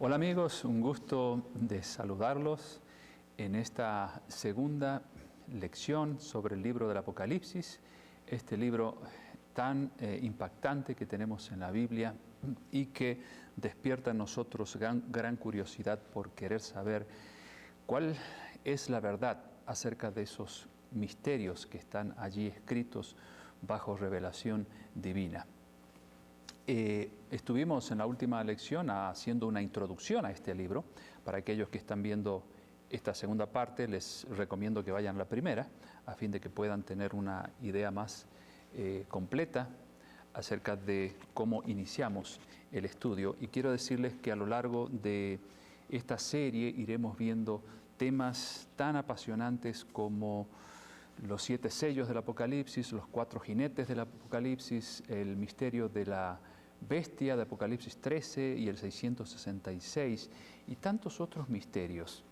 Hola amigos, un gusto de saludarlos en esta segunda lección sobre el libro del Apocalipsis, este libro tan impactante que tenemos en la Biblia y que despierta en nosotros gran curiosidad por querer saber cuál es la verdad acerca de esos misterios que están allí escritos bajo revelación divina. Estuvimos en la última lección haciendo una introducción a este libro. Para aquellos que están viendo esta segunda parte, les recomiendo que vayan a la primera, a fin de que puedan tener una idea más completa acerca de cómo iniciamos el estudio. Y quiero decirles que a lo largo de esta serie iremos viendo temas tan apasionantes como los 7 sellos del Apocalipsis, los 4 jinetes del Apocalipsis, el misterio de la bestia de Apocalipsis 13 y el 666 y tantos otros misterios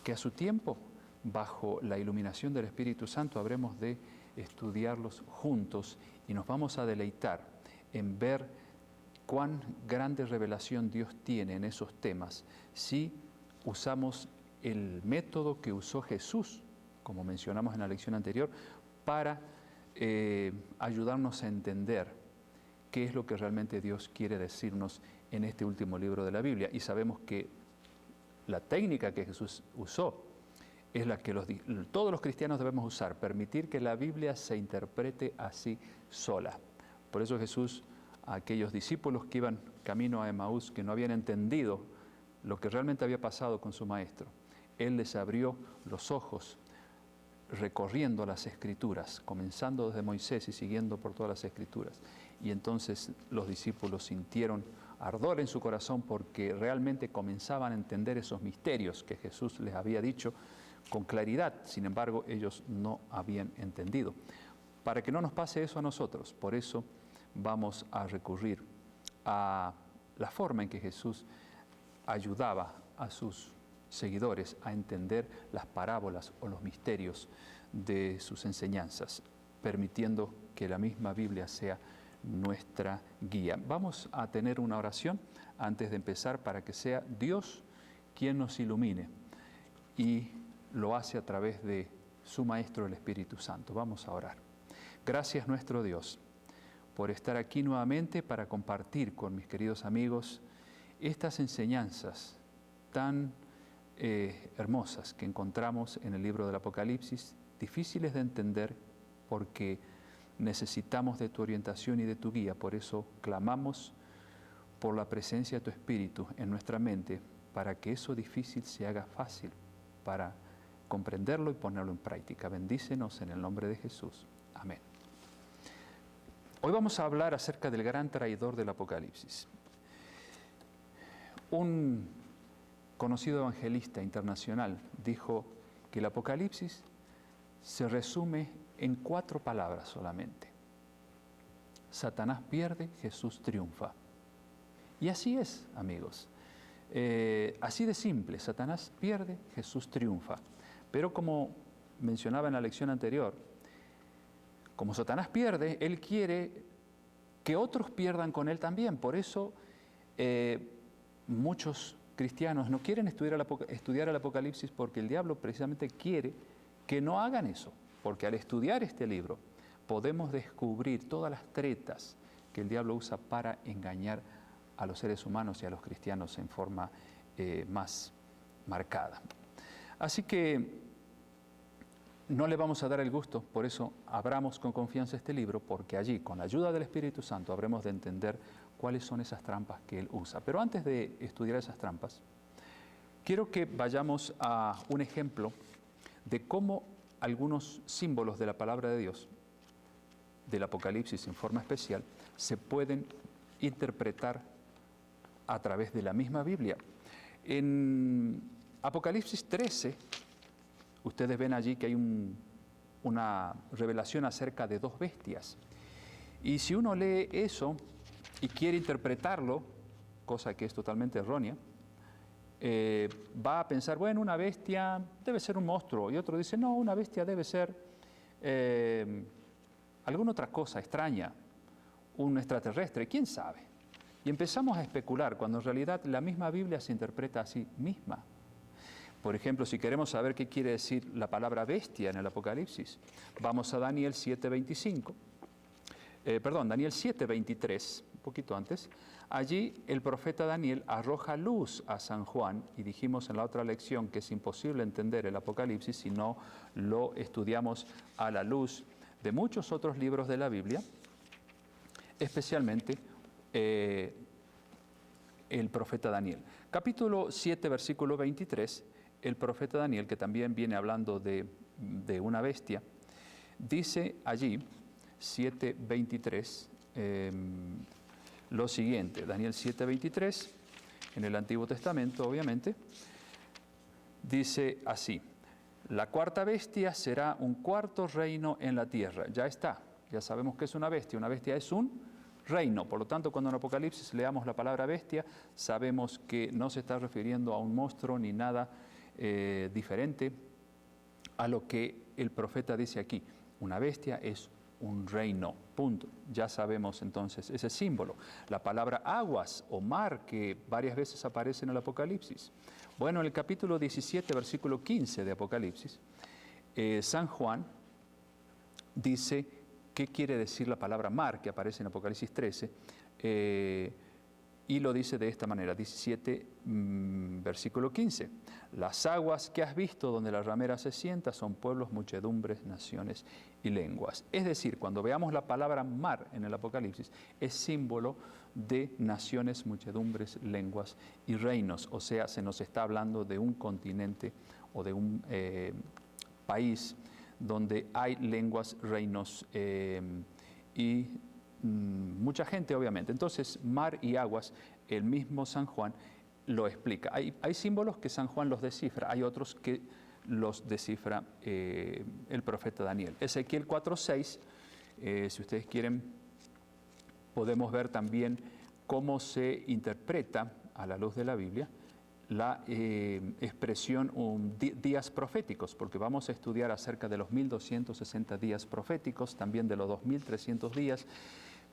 que a su tiempo, bajo la iluminación del Espíritu Santo, habremos de estudiarlos juntos y nos vamos a deleitar en ver cuán grande revelación Dios tiene en esos temas si usamos el método que usó Jesús, como mencionamos en la lección anterior, para ayudarnos a entender qué es lo que realmente Dios quiere decirnos en este último libro de la Biblia. Y sabemos que la técnica que Jesús usó es la que todos los cristianos debemos usar, permitir que la Biblia se interprete así sola. Por eso Jesús, a aquellos discípulos que iban camino a Emaús, que no habían entendido lo que realmente había pasado con su maestro, Él les abrió los ojos recorriendo las Escrituras, comenzando desde Moisés y siguiendo por todas las Escrituras. Y entonces los discípulos sintieron ardor en su corazón porque realmente comenzaban a entender esos misterios que Jesús les había dicho con claridad. Sin embargo, ellos no habían entendido. Para que no nos pase eso a nosotros, por eso vamos a recurrir a la forma en que Jesús ayudaba a sus seguidores a entender las parábolas o los misterios de sus enseñanzas, permitiendo que la misma Biblia sea nuestra guía. Vamos a tener una oración antes de empezar para que sea Dios quien nos ilumine y lo hace a través de su Maestro, el Espíritu Santo. Vamos a orar. Gracias nuestro Dios por estar aquí nuevamente para compartir con mis queridos amigos estas enseñanzas tan hermosas que encontramos en el libro del Apocalipsis, difíciles de entender porque necesitamos de tu orientación y de tu guía. Por eso clamamos por la presencia de tu Espíritu en nuestra mente para que eso difícil se haga fácil, para comprenderlo y ponerlo en práctica. Bendícenos en el nombre de Jesús. Amén. Hoy vamos a hablar acerca del gran traidor del Apocalipsis. Un conocido evangelista internacional dijo que el Apocalipsis se resume en 4 palabras solamente. Satanás pierde, Jesús triunfa. Y así es, amigos. Así de simple, Satanás pierde, Jesús triunfa. Pero como mencionaba en la lección anterior, como Satanás pierde, él quiere que otros pierdan con él también. Por eso muchos cristianos no quieren estudiar el Apocalipsis porque el diablo precisamente quiere que no hagan eso, porque al estudiar este libro podemos descubrir todas las tretas que el diablo usa para engañar a los seres humanos y a los cristianos en forma más marcada. Así que no le vamos a dar el gusto, por eso abramos con confianza este libro, porque allí, con la ayuda del Espíritu Santo, habremos de entender cuáles son esas trampas que él usa. Pero antes de estudiar esas trampas, quiero que vayamos a un ejemplo de cómo algunos símbolos de la palabra de Dios, del Apocalipsis en forma especial, se pueden interpretar a través de la misma Biblia. En Apocalipsis 13, ustedes ven allí que hay una revelación acerca de 2 bestias. Y si uno lee eso y quiere interpretarlo, cosa que es totalmente errónea, va a pensar, bueno, una bestia debe ser un monstruo. Y otro dice, no, una bestia debe ser alguna otra cosa extraña, un extraterrestre, quién sabe. Y empezamos a especular, cuando en realidad la misma Biblia se interpreta a sí misma. Por ejemplo, si queremos saber qué quiere decir la palabra bestia en el Apocalipsis, vamos a Daniel 7:25. Daniel 7:23, un poquito antes. Allí el profeta Daniel arroja luz a San Juan, y dijimos en la otra lección que es imposible entender el Apocalipsis si no lo estudiamos a la luz de muchos otros libros de la Biblia, especialmente el profeta Daniel. Capítulo 7, versículo 23, el profeta Daniel, que también viene hablando de una bestia, dice allí, 7:23, lo siguiente. Daniel 7:23, en el Antiguo Testamento, obviamente, dice así: la cuarta bestia será un cuarto reino en la tierra. Ya está, ya sabemos que es una bestia. Una bestia es un reino. Por lo tanto, cuando en Apocalipsis leamos la palabra bestia, sabemos que no se está refiriendo a un monstruo ni nada diferente a lo que el profeta dice aquí. Una bestia es un reino, punto. Ya sabemos entonces ese símbolo. La palabra aguas o mar, que varias veces aparece en el Apocalipsis. Bueno, en el capítulo 17, versículo 15 de Apocalipsis, San Juan dice qué quiere decir la palabra mar, que aparece en Apocalipsis 13, y lo dice de esta manera, 17, versículo 15. Las aguas que has visto donde la ramera se sienta son pueblos, muchedumbres, naciones y lenguas. Es decir, cuando veamos la palabra mar en el Apocalipsis, es símbolo de naciones, muchedumbres, lenguas y reinos. O sea, se nos está hablando de un continente o de un país donde hay lenguas, reinos y mucha gente, obviamente. Entonces, mar y aguas, el mismo San Juan lo explica. Hay símbolos que San Juan los descifra, hay otros que los descifra el profeta Daniel. Ezequiel 4:6, si ustedes quieren, podemos ver también cómo se interpreta a la luz de la Biblia la expresión días proféticos, porque vamos a estudiar acerca de los 1260 días proféticos, también de los 2300 días,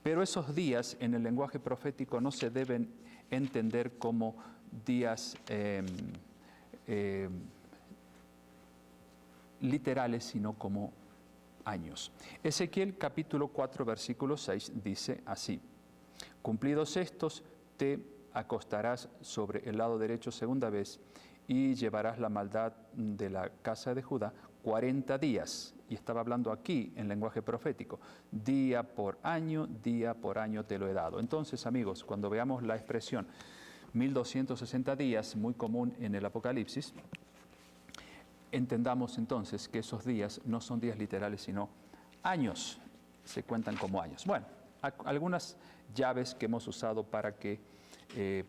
pero esos días en el lenguaje profético no se deben entender como días literales, sino como años. Ezequiel capítulo 4, versículo 6 dice así: cumplidos estos, te acostarás sobre el lado derecho segunda vez y llevarás la maldad de la casa de Judá 40 días. Y estaba hablando aquí en lenguaje profético. Día por año te lo he dado. Entonces, amigos, cuando veamos la expresión 1260 días, muy común en el Apocalipsis, entendamos entonces que esos días no son días literales, sino años. Se cuentan como años. Bueno, algunas llaves que hemos usado para que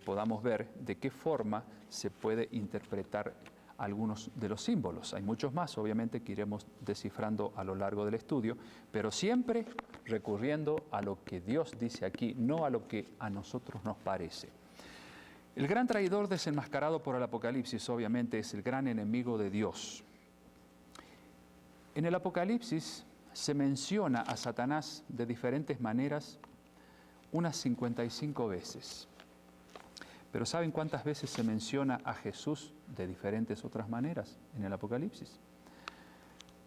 podamos ver de qué forma se puede interpretar algunos de los símbolos. Hay muchos más, obviamente, que iremos descifrando a lo largo del estudio, pero siempre recurriendo a lo que Dios dice aquí, no a lo que a nosotros nos parece. El gran traidor desenmascarado por el Apocalipsis, obviamente, es el gran enemigo de Dios. En el Apocalipsis se menciona a Satanás de diferentes maneras unas 55 veces. Pero ¿saben cuántas veces se menciona a Jesús de diferentes otras maneras en el Apocalipsis?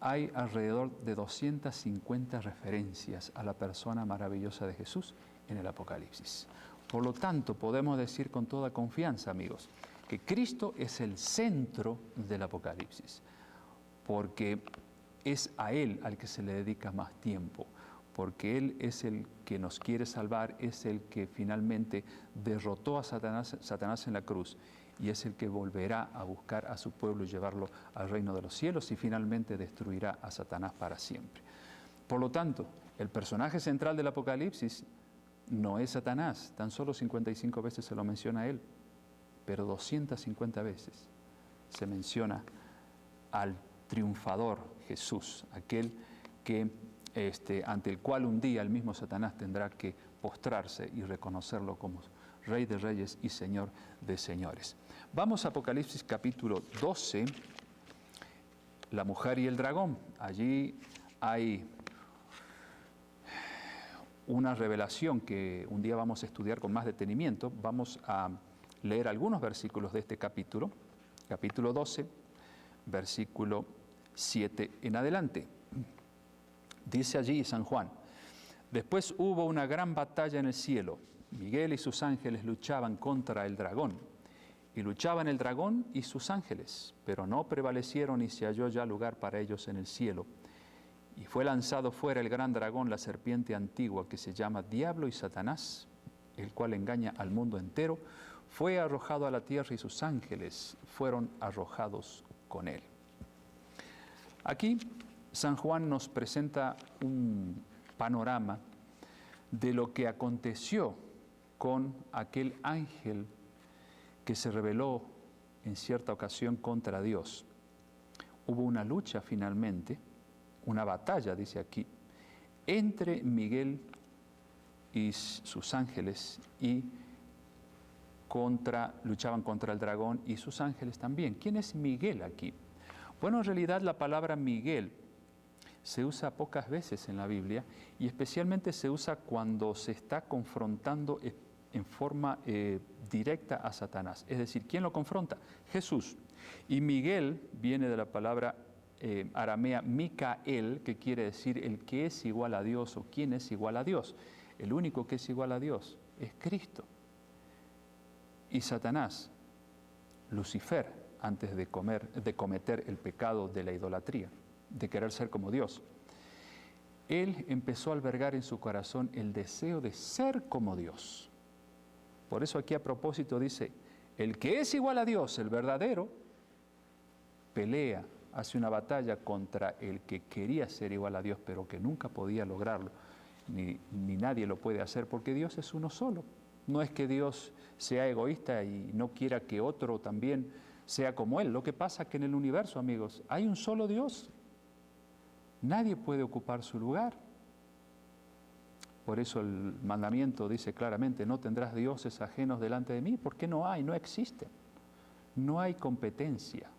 Hay alrededor de 250 referencias a la persona maravillosa de Jesús en el Apocalipsis. Por lo tanto, podemos decir con toda confianza, amigos, que Cristo es el centro del Apocalipsis, porque es a Él al que se le dedica más tiempo, porque Él es el que nos quiere salvar, es el que finalmente derrotó a Satanás en la cruz y es el que volverá a buscar a su pueblo y llevarlo al reino de los cielos y finalmente destruirá a Satanás para siempre. Por lo tanto, el personaje central del Apocalipsis no es Satanás, tan solo 55 veces se lo menciona a Él, pero 250 veces se menciona al triunfador Jesús, aquel que ante el cual un día el mismo Satanás tendrá que postrarse y reconocerlo como Rey de Reyes y Señor de Señores. Vamos a Apocalipsis capítulo 12, la mujer y el dragón. Allí hay una revelación que un día vamos a estudiar con más detenimiento. Vamos a leer algunos versículos de este capítulo 12, versículo 7 en adelante. Dice allí San Juan: después hubo una gran batalla en el cielo. Miguel y sus ángeles luchaban contra el dragón. Y luchaban el dragón y sus ángeles, pero no prevalecieron y se halló ya lugar para ellos en el cielo. Y fue lanzado fuera el gran dragón, la serpiente antigua, que se llama Diablo y Satanás, el cual engaña al mundo entero. Fue arrojado a la tierra y sus ángeles fueron arrojados con él. Aquí San Juan nos presenta un panorama de lo que aconteció con aquel ángel que se rebeló en cierta ocasión contra Dios. Hubo una lucha finalmente, una batalla, dice aquí, entre Miguel y sus ángeles, y luchaban contra el dragón y sus ángeles también. ¿Quién es Miguel aquí? Bueno, en realidad la palabra Miguel se usa pocas veces en la Biblia, y especialmente se usa cuando se está confrontando en forma directa a Satanás. Es decir, ¿quién lo confronta? Jesús. Y Miguel viene de la palabra aramea Micael, que quiere decir el que es igual a Dios o quién es igual a Dios. El único que es igual a Dios es Cristo. Y Satanás, Lucifer, antes de cometer el pecado de la idolatría, de querer ser como Dios, él empezó a albergar en su corazón el deseo de ser como Dios. Por eso aquí a propósito dice, el que es igual a Dios, el verdadero, pelea, hace una batalla contra el que quería ser igual a Dios, pero que nunca podía lograrlo, ni nadie lo puede hacer, porque Dios es uno solo. No es que Dios sea egoísta y no quiera que otro también sea como Él. Lo que pasa es que en el universo, amigos, hay un solo Dios. Nadie puede ocupar su lugar. Por eso el mandamiento dice claramente, no tendrás dioses ajenos delante de mí, porque no existen. No hay competencia.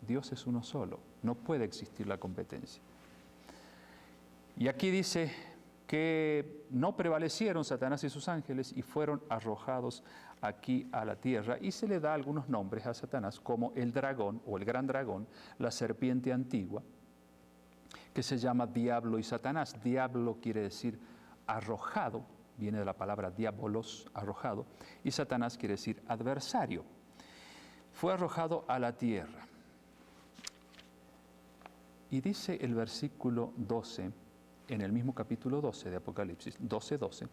Dios es uno solo, no puede existir la competencia. Y aquí dice que no prevalecieron Satanás y sus ángeles y fueron arrojados aquí a la tierra, y se le da algunos nombres a Satanás como el dragón o el gran dragón, la serpiente antigua, que se llama Diablo y Satanás. Diablo quiere decir arrojado, viene de la palabra diabolos, arrojado, y Satanás quiere decir adversario. Fue arrojado a la tierra. Y dice el versículo 12, en el mismo capítulo 12 de Apocalipsis, 12:12,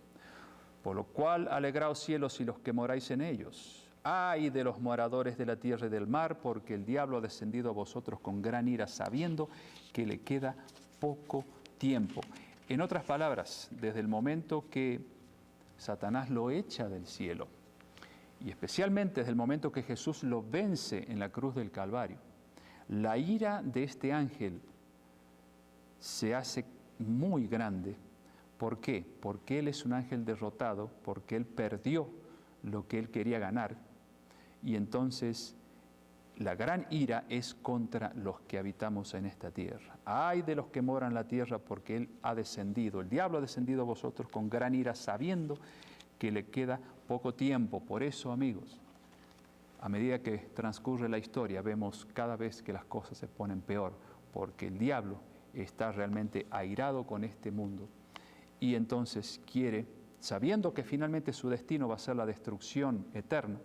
por lo cual alegraos cielos y los que moráis en ellos. Ay de los moradores de la tierra y del mar, porque el diablo ha descendido a vosotros con gran ira, sabiendo que le queda poco tiempo. En otras palabras, desde el momento que Satanás lo echa del cielo, y especialmente desde el momento que Jesús lo vence en la cruz del Calvario, la ira de este ángel se hace muy grande. ¿Por qué? Porque él es un ángel derrotado, porque él perdió lo que él quería ganar, y entonces la gran ira es contra los que habitamos en esta tierra. Ay de los que moran en la tierra, porque él ha descendido, el diablo ha descendido a vosotros con gran ira, sabiendo que le queda poco tiempo. Por eso, amigos, a medida que transcurre la historia, vemos cada vez que las cosas se ponen peor, porque el diablo está realmente airado con este mundo, y entonces quiere, sabiendo que finalmente su destino va a ser la destrucción eterna,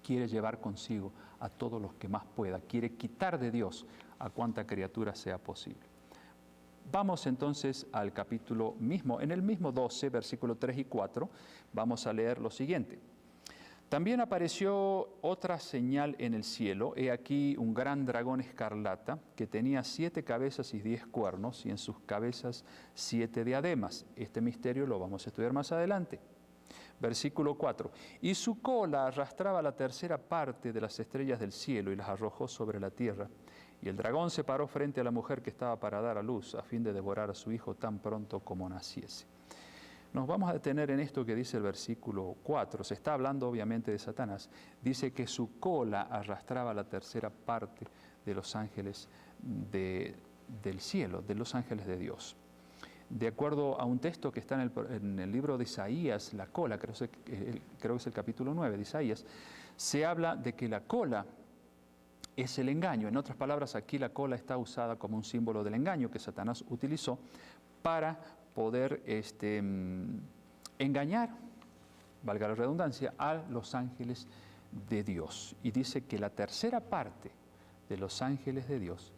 quiere llevar consigo a todos los que más pueda, quiere quitar de Dios a cuanta criatura sea posible. Vamos entonces al capítulo mismo, en el mismo 12, versículo 3 y 4, vamos a leer lo siguiente. También apareció otra señal en el cielo, he aquí un gran dragón escarlata que tenía 7 cabezas y 10 cuernos, y en sus cabezas 7 diademas. Este misterio lo vamos a estudiar más adelante. Versículo 4. Y su cola arrastraba la tercera parte de las estrellas del cielo y las arrojó sobre la tierra. Y el dragón se paró frente a la mujer que estaba para dar a luz, a fin de devorar a su hijo tan pronto como naciese. Nos vamos a detener en esto que dice el versículo 4. Se está hablando obviamente de Satanás. Dice que su cola arrastraba la tercera parte de los ángeles del cielo, de los ángeles de Dios. De acuerdo a un texto que está en el libro de Isaías, la cola, creo que es el capítulo 9 de Isaías, se habla de que la cola es el engaño. En otras palabras, aquí la cola está usada como un símbolo del engaño que Satanás utilizó para poder engañar, valga la redundancia, a los ángeles de Dios. Y dice que la tercera parte de los ángeles de Dios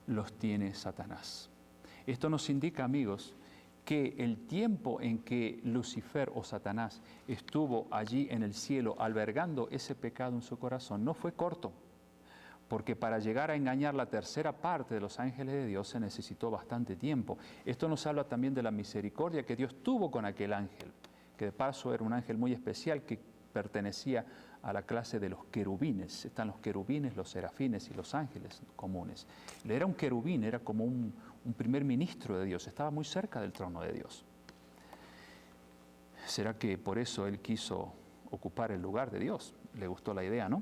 los tiene Satanás. Esto nos indica, amigos, que el tiempo en que Lucifer o Satanás estuvo allí en el cielo albergando ese pecado en su corazón no fue corto, porque para llegar a engañar la tercera parte de los ángeles de Dios se necesitó bastante tiempo. Esto nos habla también de la misericordia que Dios tuvo con aquel ángel, que de paso era un ángel muy especial que pertenecía a la clase de los querubines. Están los querubines, los serafines y los ángeles comunes. Él era un querubín, era como un primer ministro de Dios, estaba muy cerca del trono de Dios. ¿Será que por eso él quiso ocupar el lugar de Dios? Le gustó la idea, ¿no?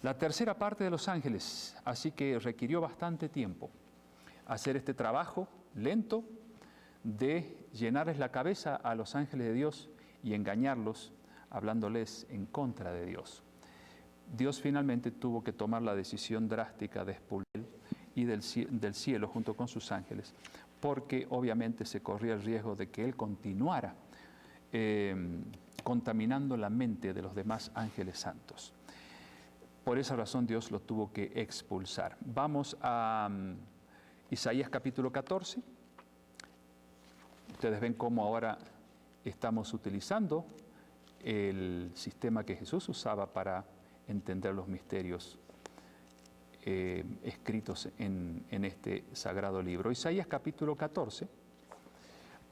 La tercera parte de los ángeles, así que requirió bastante tiempo hacer este trabajo lento de llenarles la cabeza a los ángeles de Dios y engañarlos, hablándoles en contra de Dios. Dios finalmente tuvo que tomar la decisión drástica de expulsar y del cielo junto con sus ángeles, porque obviamente se corría el riesgo de que él continuara contaminando la mente de los demás ángeles santos. Por esa razón Dios lo tuvo que expulsar. Vamos a Isaías capítulo 14. Ustedes ven cómo ahora estamos utilizando el sistema que Jesús usaba para entender los misterios escritos en este sagrado libro. Isaías capítulo 14,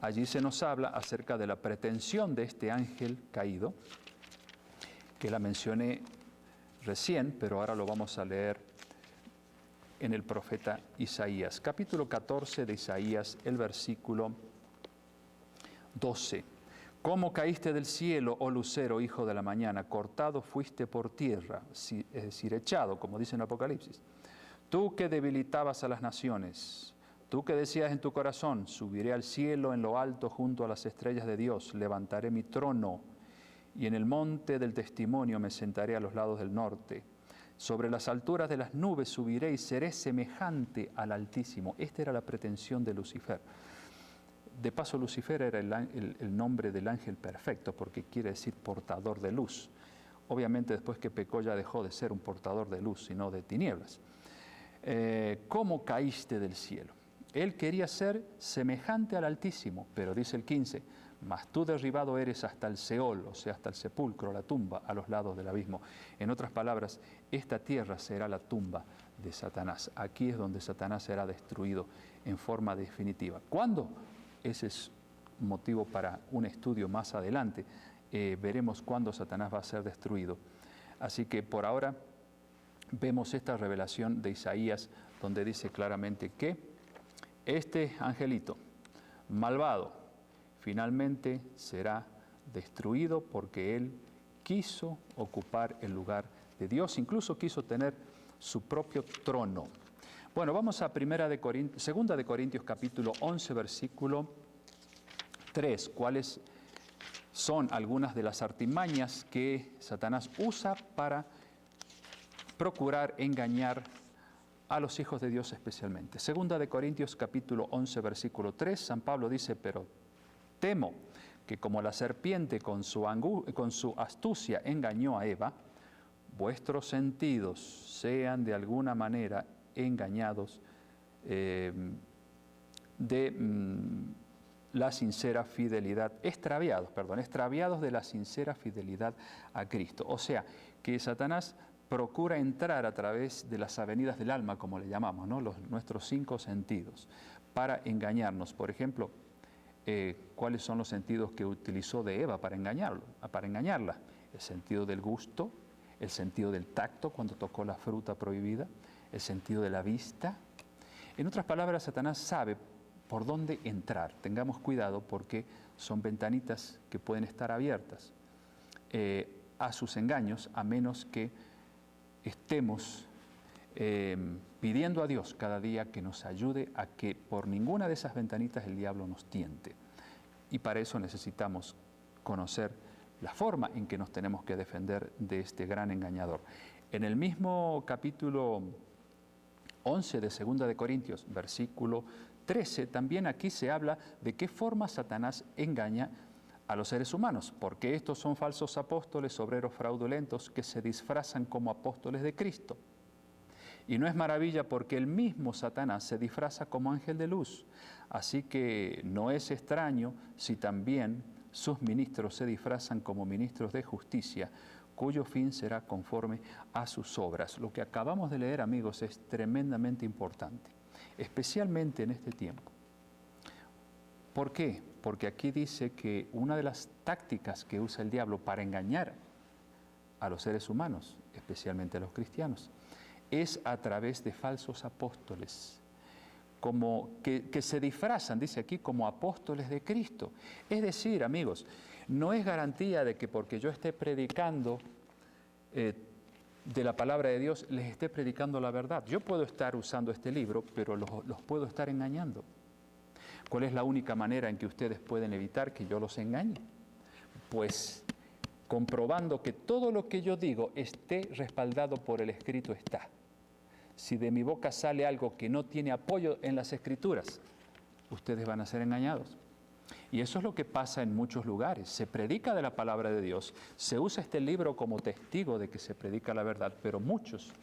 allí se nos habla acerca de la pretensión de este ángel caído, que la mencioné recién, pero ahora lo vamos a leer en el profeta Isaías. Capítulo 14 de Isaías, el versículo 12. ¿Cómo caíste del cielo, oh lucero, hijo de la mañana? Cortado fuiste por tierra, es decir, echado, como dice en Apocalipsis. Tú que debilitabas a las naciones, tú que decías en tu corazón, subiré al cielo en lo alto junto a las estrellas de Dios, levantaré mi trono y en el monte del testimonio me sentaré a los lados del norte. Sobre las alturas de las nubes subiré y seré semejante al Altísimo. Esta era la pretensión de Lucifer. De paso, Lucifer era el nombre del ángel perfecto, porque quiere decir portador de luz. Obviamente, después que pecó ya dejó de ser un portador de luz, sino de tinieblas. ¿Cómo caíste del cielo? Él quería ser semejante al Altísimo, pero dice el 15, mas tú derribado eres hasta el Seol, o sea, hasta el sepulcro, la tumba, a los lados del abismo. En otras palabras, esta tierra será la tumba de Satanás. Aquí es donde Satanás será destruido en forma definitiva. ¿Cuándo? Ese es motivo para un estudio más adelante. Veremos cuándo Satanás va a ser destruido. Así que por ahora vemos esta revelación de Isaías, donde dice claramente que este angelito malvado finalmente será destruido porque él quiso ocupar el lugar de Dios, incluso quiso tener su propio trono. Bueno, vamos a 2 de Corintios capítulo 11, versículo 3. ¿Cuáles son algunas de las artimañas que Satanás usa para procurar engañar a los hijos de Dios especialmente? 2 de Corintios capítulo 11, versículo 3, San Pablo dice, pero temo que como la serpiente con su astucia engañó a Eva, vuestros sentidos sean de alguna manera engañados la sincera fidelidad, extraviados de la sincera fidelidad a Cristo. O sea, que Satanás procura entrar a través de las avenidas del alma, como le llamamos, ¿no? Nuestros 5 sentidos, para engañarnos. Por ejemplo, ¿cuáles son los sentidos que utilizó de Eva para engañarla? El sentido del gusto, el sentido del tacto cuando tocó la fruta prohibida, el sentido de la vista. En otras palabras, Satanás sabe por dónde entrar. Tengamos cuidado porque son ventanitas que pueden estar abiertas a sus engaños, a menos que estemos pidiendo a Dios cada día que nos ayude a que por ninguna de esas ventanitas el diablo nos tiente. Y para eso necesitamos conocer la forma en que nos tenemos que defender de este gran engañador. En el mismo capítulo 11 de 2 de Corintios, versículo 13, también aquí se habla de qué forma Satanás engaña a los seres humanos, porque estos son falsos apóstoles, obreros fraudulentos, que se disfrazan como apóstoles de Cristo. Y no es maravilla porque el mismo Satanás se disfraza como ángel de luz. Así que no es extraño si también sus ministros se disfrazan como ministros de justicia, cuyo fin será conforme a sus obras. Lo que acabamos de leer, amigos, es tremendamente importante, especialmente en este tiempo. ¿Por qué? Porque aquí dice que una de las tácticas que usa el diablo para engañar a los seres humanos, especialmente a los cristianos, es a través de falsos apóstoles, como que se disfrazan, dice aquí, como apóstoles de Cristo. Es decir, amigos, no es garantía de que porque yo esté predicando de la palabra de Dios, les esté predicando la verdad. Yo puedo estar usando este libro, pero los puedo estar engañando. ¿Cuál es la única manera en que ustedes pueden evitar que yo los engañe? Pues comprobando que todo lo que yo digo esté respaldado por el Escrito está. Si de mi boca sale algo que no tiene apoyo en las Escrituras, ustedes van a ser engañados. Y eso es lo que pasa en muchos lugares. Se predica de la palabra de Dios, se usa este libro como testigo de que se predica la verdad, pero muchos,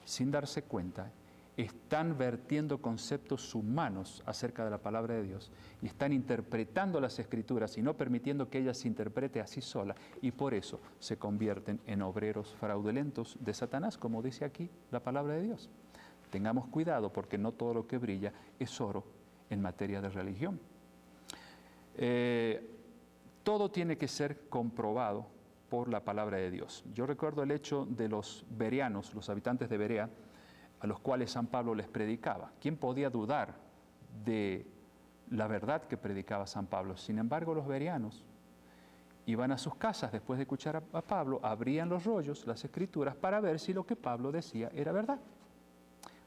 sin darse cuenta, están vertiendo conceptos humanos acerca de la palabra de Dios y están interpretando las Escrituras y no permitiendo que ella se interprete así sola, y por eso se convierten en obreros fraudulentos de Satanás, como dice aquí la palabra de Dios. Tengamos cuidado porque no todo lo que brilla es oro en materia de religión. Todo tiene que ser comprobado por la palabra de Dios. Yo recuerdo el hecho de los bereanos, los habitantes de Berea, a los cuales San Pablo les predicaba. ¿Quién podía dudar de la verdad que predicaba San Pablo? Sin embargo, los bereanos iban a sus casas después de escuchar a Pablo, abrían los rollos, las Escrituras, para ver si lo que Pablo decía era verdad.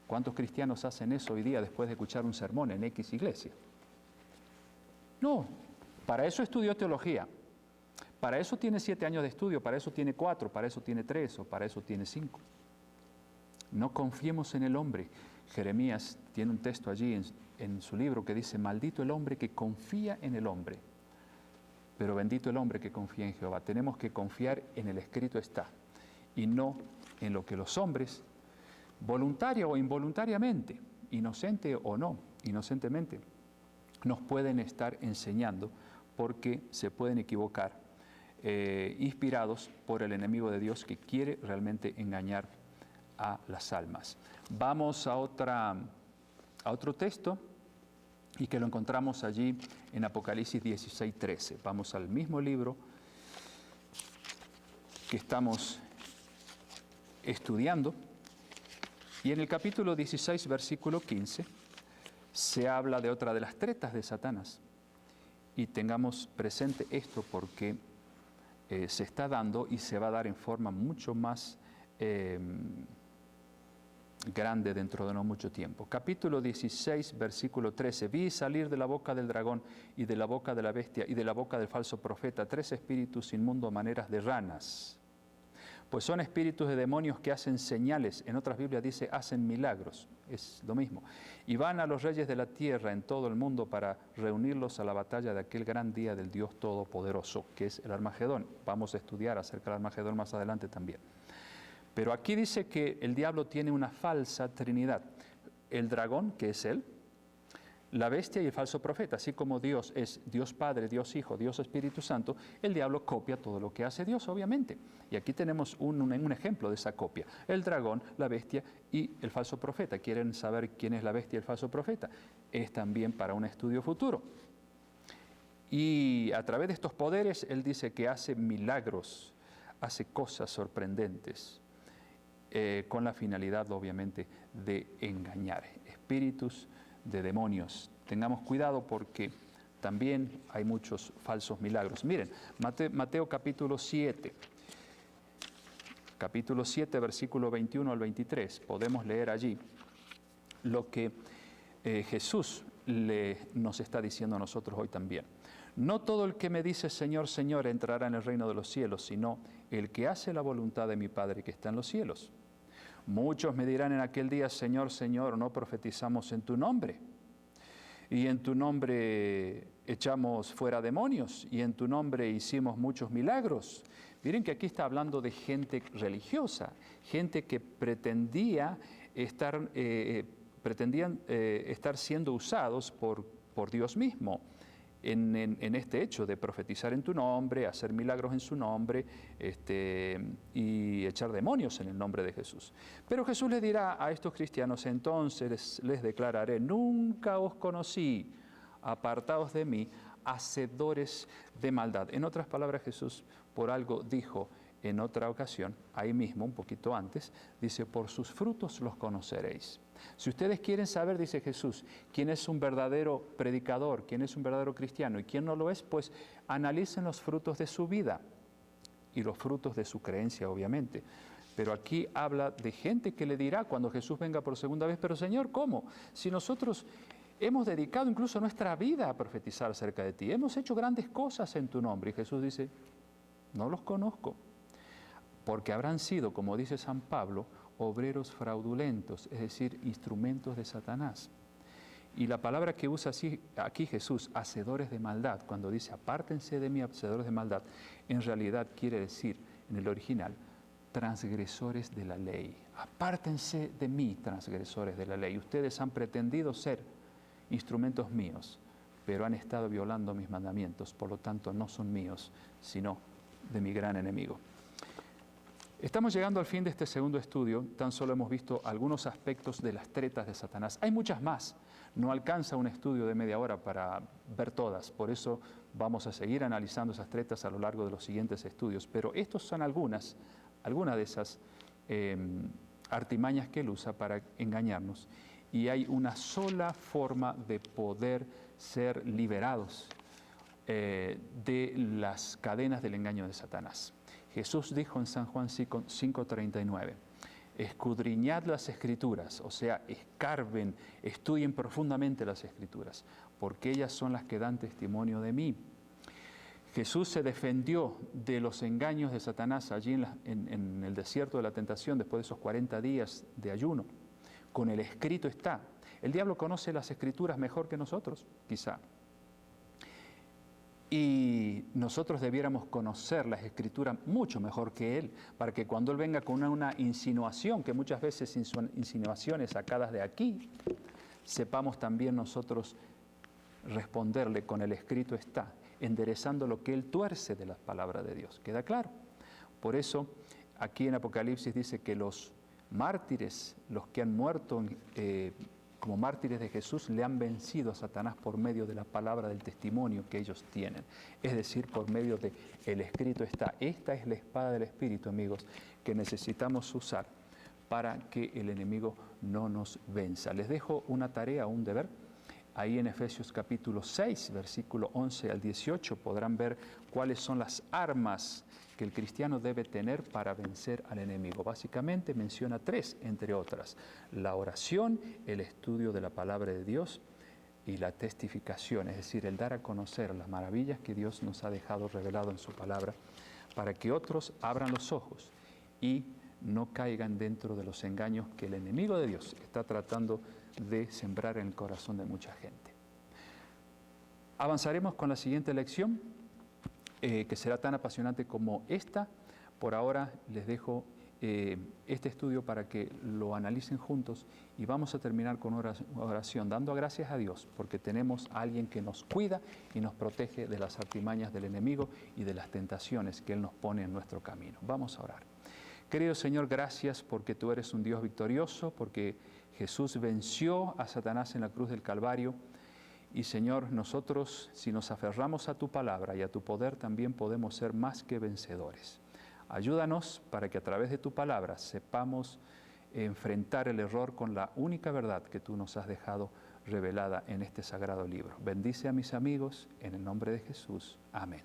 ¿Cuántos cristianos hacen eso hoy día después de escuchar un sermón en X iglesia? No, para eso estudió teología. Para eso tiene 7 años de estudio, para eso tiene 4, para eso tiene 3 o para eso tiene 5. No confiemos en el hombre. Jeremías tiene un texto allí en su libro que dice: maldito el hombre que confía en el hombre, pero bendito el hombre que confía en Jehová. Tenemos que confiar en el Escrito está, y no en lo que los hombres, voluntaria o involuntariamente, inocente o no, inocentemente, nos pueden estar enseñando, porque se pueden equivocar, inspirados por el enemigo de Dios que quiere realmente engañar a las almas. Vamos a otro texto, y que lo encontramos allí en Apocalipsis 16:13. Vamos al mismo libro que estamos estudiando, y en el capítulo 16, versículo 15, se habla de otra de las tretas de Satanás. Y tengamos presente esto porque se está dando y se va a dar en forma mucho más grande dentro de no mucho tiempo. Capítulo 16, versículo 13. Vi salir de la boca del dragón y de la boca de la bestia y de la boca del falso profeta 3 espíritus inmundos a maneras de ranas. Pues son espíritus de demonios que hacen señales. En otras Biblias dice hacen milagros. Es lo mismo. Y van a los reyes de la tierra en todo el mundo para reunirlos a la batalla de aquel gran día del Dios Todopoderoso, que es el Armagedón. Vamos a estudiar acerca del Armagedón más adelante también. Pero aquí dice que el diablo tiene una falsa trinidad. El dragón, que es él, la bestia y el falso profeta. Así como Dios es Dios Padre, Dios Hijo, Dios Espíritu Santo, el diablo copia todo lo que hace Dios, obviamente. Y aquí tenemos un ejemplo de esa copia. El dragón, la bestia y el falso profeta. ¿Quieren saber quién es la bestia y el falso profeta? Es también para un estudio futuro. Y a través de estos poderes, él dice que hace milagros, hace cosas sorprendentes, con la finalidad, obviamente, de engañar. Espíritus de demonios. Tengamos cuidado porque también hay muchos falsos milagros. Miren, Mateo capítulo 7. capítulo 7, versículo 21 al 23. Podemos leer allí lo que Jesús nos está diciendo a nosotros hoy también. No todo el que me dice Señor, Señor entrará en el reino de los cielos, sino el que hace la voluntad de mi Padre que está en los cielos. Muchos me dirán en aquel día, Señor, Señor, ¿no profetizamos en tu nombre? Y en tu nombre echamos fuera demonios, y en tu nombre hicimos muchos milagros. Miren que aquí está hablando de gente religiosa, gente que pretendían estar siendo usados por Dios mismo en este hecho de profetizar en tu nombre, hacer milagros en su nombre y echar demonios en el nombre de Jesús. Pero Jesús les dirá a estos cristianos, entonces les declararé, nunca os conocí, apartaos de mí, hacedores de maldad. En otras palabras, Jesús por algo dijo en otra ocasión, ahí mismo, un poquito antes, dice, por sus frutos los conoceréis. Si ustedes quieren saber, dice Jesús, quién es un verdadero predicador, quién es un verdadero cristiano y quién no lo es, pues analicen los frutos de su vida y los frutos de su creencia, obviamente. Pero aquí habla de gente que le dirá cuando Jesús venga por segunda vez, pero Señor, ¿cómo? Si nosotros hemos dedicado incluso nuestra vida a profetizar acerca de ti, hemos hecho grandes cosas en tu nombre. Y Jesús dice, no los conozco, porque habrán sido, como dice San Pablo, obreros fraudulentos, es decir, instrumentos de Satanás. Y la palabra que usa aquí Jesús, hacedores de maldad, cuando dice apártense de mí, hacedores de maldad, en realidad quiere decir, en el original, transgresores de la ley. Apártense de mí, transgresores de la ley. Ustedes han pretendido ser instrumentos míos, pero han estado violando mis mandamientos, por lo tanto no son míos, sino de mi gran enemigo. Estamos llegando al fin de este segundo estudio, tan solo hemos visto algunos aspectos de las tretas de Satanás. Hay muchas más, no alcanza un estudio de media hora para ver todas, por eso vamos a seguir analizando esas tretas a lo largo de los siguientes estudios, pero estos son algunas de esas artimañas que él usa para engañarnos. Y hay una sola forma de poder ser liberados de las cadenas del engaño de Satanás. Jesús dijo en San Juan 5:39, escudriñad las Escrituras, o sea, escarben, estudien profundamente las Escrituras, porque ellas son las que dan testimonio de mí. Jesús se defendió de los engaños de Satanás allí en el desierto de la tentación, después de esos 40 días de ayuno. Con el escrito está. El diablo conoce las Escrituras mejor que nosotros, quizá. Y nosotros debiéramos conocer las Escrituras mucho mejor que él, para que cuando él venga con una insinuación, que muchas veces son insinuaciones sacadas de aquí, sepamos también nosotros responderle con el escrito está, enderezando lo que él tuerce de las palabras de Dios. ¿Queda claro? Por eso, aquí en Apocalipsis dice que los mártires, los que han muerto como mártires de Jesús, le han vencido a Satanás por medio de la palabra del testimonio que ellos tienen. Es decir, por medio de el escrito está. Esta es la espada del Espíritu, amigos, que necesitamos usar para que el enemigo no nos venza. Les dejo una tarea, un deber. Ahí en Efesios capítulo 6, versículo 11 al 18, podrán ver cuáles son las armas que el cristiano debe tener para vencer al enemigo. Básicamente menciona 3, entre otras: la oración, el estudio de la palabra de Dios y la testificación, es decir, el dar a conocer las maravillas que Dios nos ha dejado revelado en su palabra, para que otros abran los ojos y no caigan dentro de los engaños que el enemigo de Dios está tratando de sembrar en el corazón de mucha gente. Avanzaremos con la siguiente lección, que será tan apasionante como esta. Por ahora les dejo este estudio para que lo analicen juntos y vamos a terminar con oración, dando gracias a Dios porque tenemos a alguien que nos cuida y nos protege de las artimañas del enemigo y de las tentaciones que Él nos pone en nuestro camino. Vamos a orar. Querido Señor, gracias porque tú eres un Dios victorioso, porque Jesús venció a Satanás en la cruz del Calvario. Y Señor, nosotros, si nos aferramos a tu palabra y a tu poder, también podemos ser más que vencedores. Ayúdanos para que a través de tu palabra sepamos enfrentar el error con la única verdad que tú nos has dejado revelada en este sagrado libro. Bendice a mis amigos, en el nombre de Jesús. Amén.